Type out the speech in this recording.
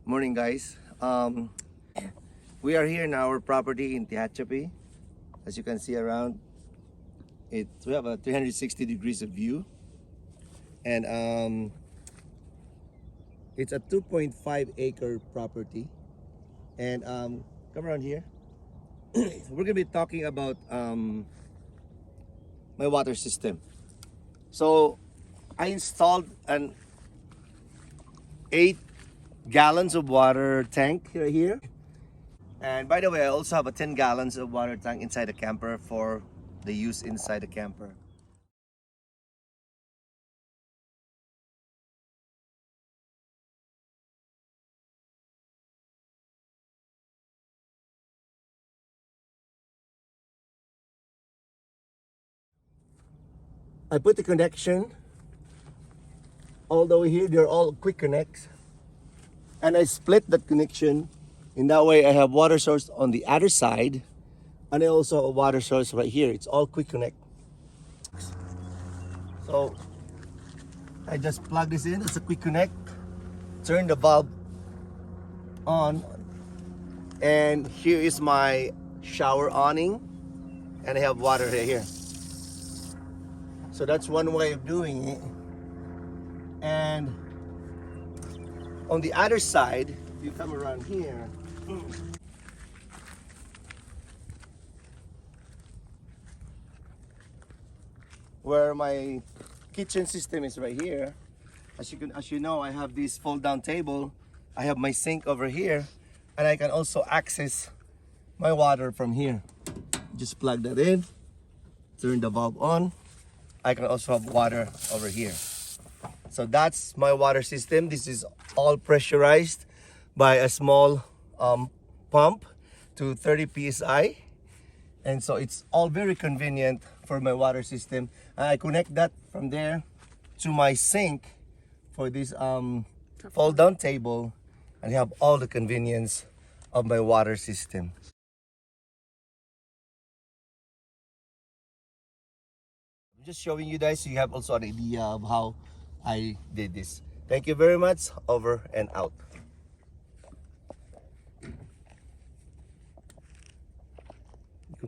Morning, guys. We are here in our property in Tehachapi. As you can see around, we have a 360 degrees of view, and it's a 2.5-acre property. And come around here. We're gonna be talking about my water system. So I installed an 8 gallons of water tank right here. And by the way, I also have a 10 gallons of water tank inside the camper for the use inside the camper. I put the connection all the way here. They're all quick connects. And I split that connection. In that way, I have water source on the other side. And I also have a water source right here. It's all quick connect. So I just plug this in. It's a quick connect. Turn the valve on. And here is my shower awning. And I have water right here. So that's one way of doing it. And on the other side, if you come around here, where my kitchen system is right here, as you know, I have this fold down table. I have my sink over here, and I can also access my water from here. Just plug that in, turn the valve on. I can also have water over here. So that's my water system. This is all pressurized by a small pump to 30 psi. And so it's all very convenient for my water system. And I connect that from there to my sink for this fold down table, and have all the convenience of my water system. I'm just showing you guys so you have also an idea of how I did this. Thank you very much. Over and out.